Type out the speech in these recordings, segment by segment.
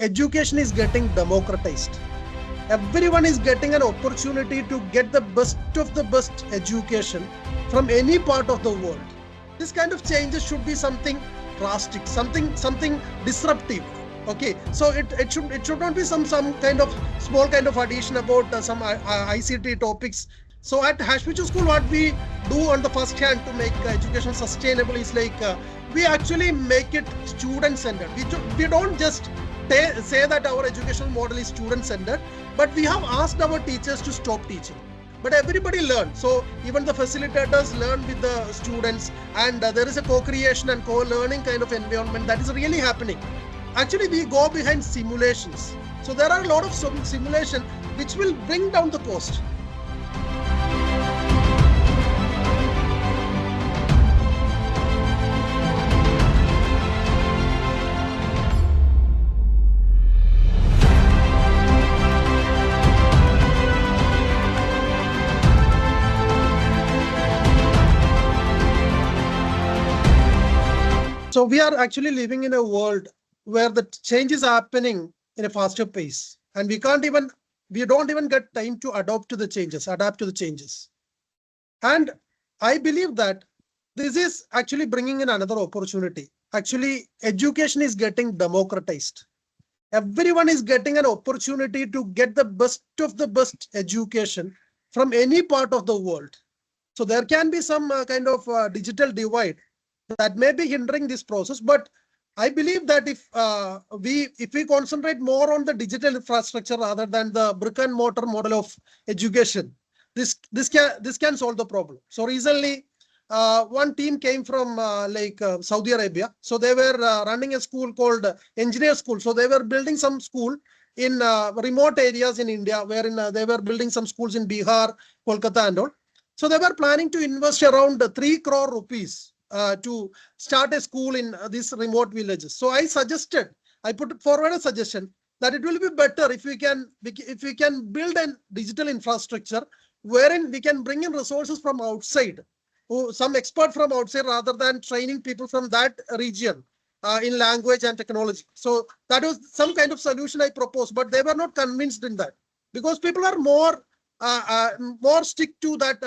education is getting democratized. Everyone is getting an opportunity to get the best of the best education from any part of the world. This kind of changes should be something drastic, something disruptive. Okay, so it should not be some kind of small kind of addition about some ICT topics. So at Hashmichu School, what we do on the first hand to make education sustainable is we actually make it student centered. We don't just say that our educational model is student centered, but we have asked our teachers to stop teaching. But everybody learns. So even the facilitators learn with the students, and there is a co-creation and co-learning kind of environment that is really happening. Actually, we go behind simulations. So there are a lot of simulation which will bring down the cost. So we are actually living in a world where the change is happening in a faster pace, and we don't even get time to adapt to the changes. And I believe that this is actually bringing in another opportunity. Actually, education is getting democratized. Everyone is getting an opportunity to get the best of the best education from any part of the world. So there can be some kind of digital divide that may be hindering this process, but I believe that if we concentrate more on the digital infrastructure rather than the brick and mortar model of education, this can solve the problem. So recently, one team came from Saudi Arabia. So they were running a school called Engineer School. So they were building some school in remote areas in India, wherein they were building some schools in Bihar, Kolkata, and all. So they were planning to invest around 3 crore rupees to start a school in these remote villages. So I put forward a suggestion that it will be better if we can build a digital infrastructure wherein we can bring in resources from outside, some expert from outside, rather than training people from that region in language and technology. So that was some kind of solution I proposed, but they were not convinced in that, because people are more stick to that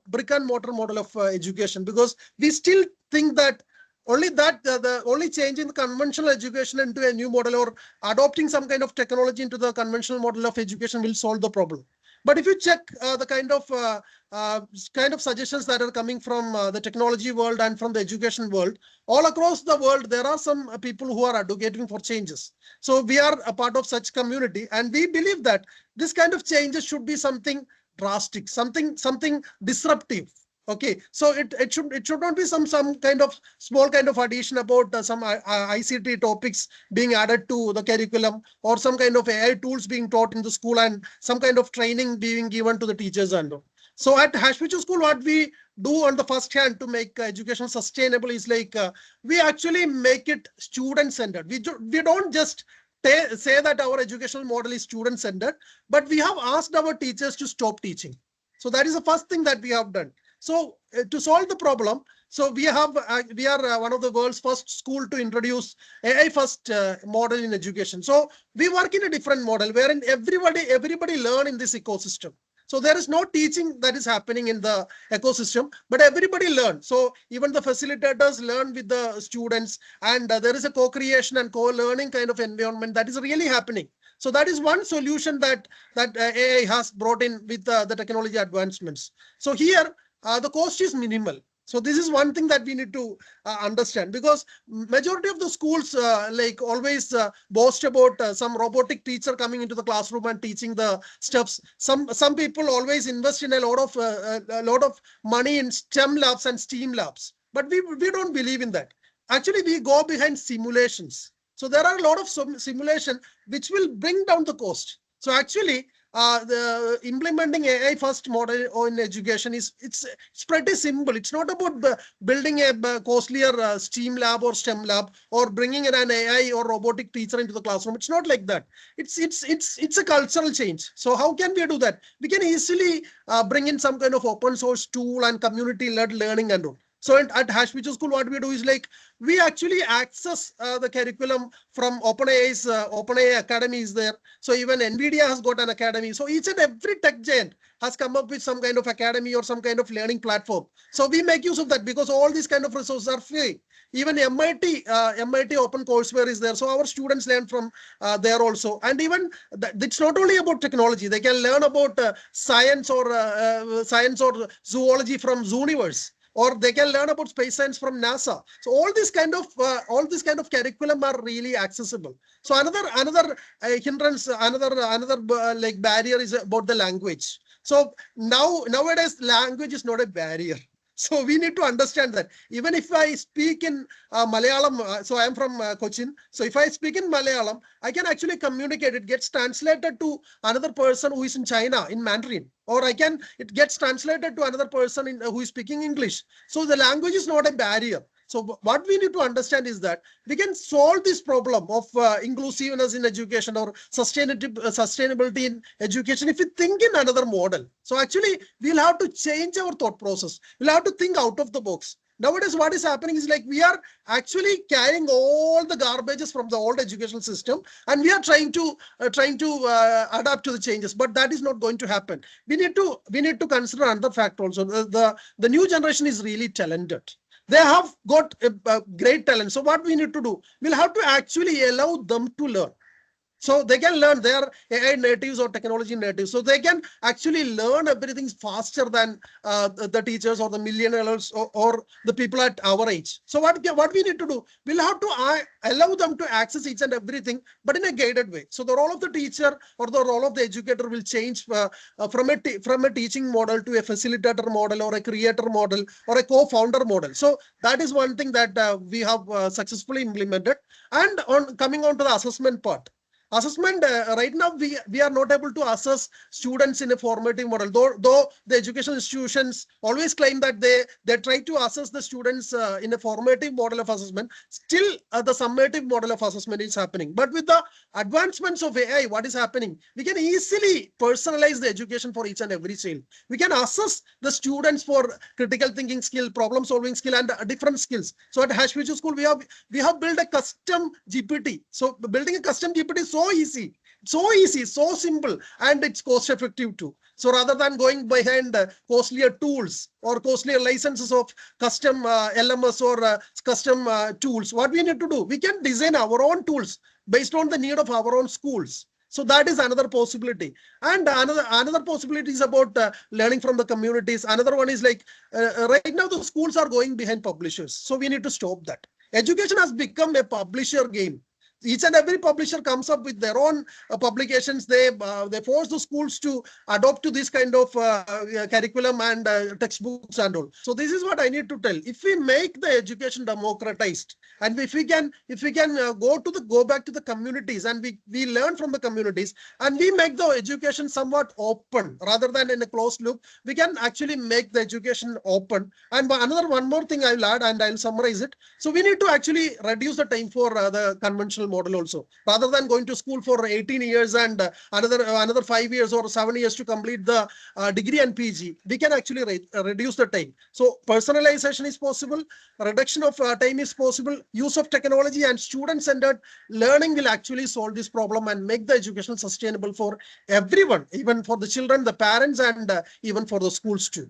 brick and mortar model of education, because we still think that the only change in the conventional education into a new model, or adopting some kind of technology into the conventional model of education, will solve the problem. But if you check the kind of suggestions that are coming from the technology world and from the education world, all across the world, there are some people who are advocating for changes. So we are a part of such community, and we believe that this kind of changes should be something drastic, something disruptive. Okay, so it should not be some kind of small kind of addition about some ICT topics being added to the curriculum, or some kind of AI tools being taught in the school, and some kind of training being given to the teachers and all. So at Hashmichu School, what we do on the first hand to make education sustainable is we actually make it student centered. We don't just say that our educational model is student centered, but we have asked our teachers to stop teaching. So that is the first thing that we have done. So to solve the problem, so we are one of the world's first school to introduce AI first model in education. So we work in a different model wherein everybody learn in this ecosystem. So there is no teaching that is happening in the ecosystem, but everybody learns. So even the facilitators learn with the students, and there is a co-creation and co-learning kind of environment that is really happening. So that is one solution that AI has brought in with the technology advancements. So here, the cost is minimal. So this is one thing that we need to understand, because majority of the schools always boast about some robotic teacher coming into the classroom and teaching the stuffs. Some people always invest in a lot of money in STEM labs and STEAM labs, but we don't believe in that. Actually, we go behind simulations. So there are a lot of simulation which will bring down the cost. So actually, the implementing AI first model in education it's pretty simple. It's not about building a costlier STEAM lab or STEM lab, or bringing in an AI or robotic teacher into the classroom. It's not like that. It's a cultural change. So how can we do that? We can easily bring in some kind of open source tool and community led learning and all. So at Hashpichu School, what we do is like we actually access the curriculum from OpenAI's OpenAI Academy is there. So even NVIDIA has got an academy. So each and every tech giant has come up with some kind of academy or some kind of learning platform. So we make use of that because all these kind of resources are free. Even MIT Open Courseware is there. So our students learn from there also. And even it's not only about technology. They can learn about science or zoology from Zooniverse, or they can learn about space science from NASA. So all this kind of curriculum are really accessible. So another hindrance, another like barrier is about the language. So nowadays language is not a barrier. So we need to understand that even if I speak in Malayalam, so I am from Cochin. So if I speak in Malayalam, I can actually communicate. It gets translated to another person who is in China in Mandarin, or it gets translated to another person who is speaking English. So the language is not a barrier. So what we need to understand is that we can solve this problem of inclusiveness in education or sustainability in education if we think in another model. So actually, we'll have to change our thought process. We'll have to think out of the box. Nowadays, what is happening is like we are actually carrying all the garbages from the old educational system, and we are trying to adapt to the changes. But that is not going to happen. We need to consider another fact also. The new generation is really talented. They have got a great talent. So what we need to do, we'll have to actually allow them to learn. So they can learn. They are AI natives or technology natives. So they can actually learn everything faster than the teachers or the millionaires or the people at our age. So what we need to do, we'll have to allow them to access each and everything, but in a guided way. So the role of the teacher or the role of the educator will change from a teaching model to a facilitator model or a creator model or a co-founder model. So that is one thing that we have successfully implemented. And coming on to the assessment part. Assessment, right now, we are not able to assess students in a formative model, though the educational institutions always claim that they try to assess the students in a formative model of assessment. Still, the summative model of assessment is happening. But with the advancements of AI, what is happening? We can easily personalize the education for each and every child. We can assess the students for critical thinking skill, problem solving skill, and different skills. So at Hashpichu School, we have built a custom GPT. So building a custom GPT is so easy, so simple, and it's cost effective too. So rather than going behind costlier tools or costlier licenses of custom LMS or custom tools, what we need to do, we can design our own tools based on the need of our own schools. So that is another possibility. And another possibility is about learning from the communities. Another one is like right now the schools are going behind publishers. So we need to stop that. Education has become a publisher game. Each and every publisher comes up with their own publications. They force the schools to adopt to this kind of curriculum and textbooks and all. So this is what I need to tell. If we make the education democratized, and if we can go back to the communities, and we learn from the communities, and we make the education somewhat open rather than in a closed loop, we can actually make the education open. And one more thing I'll add, and I'll summarize it. So we need to actually reduce the time for the conventional model also. Rather than going to school for 18 years and another 5 years or 7 years to complete the degree and PG, we can actually reduce the time. So personalization is possible, reduction of time is possible, use of technology and student-centered learning will actually solve this problem and make the education sustainable for everyone, even for the children, the parents, and even for the schools too.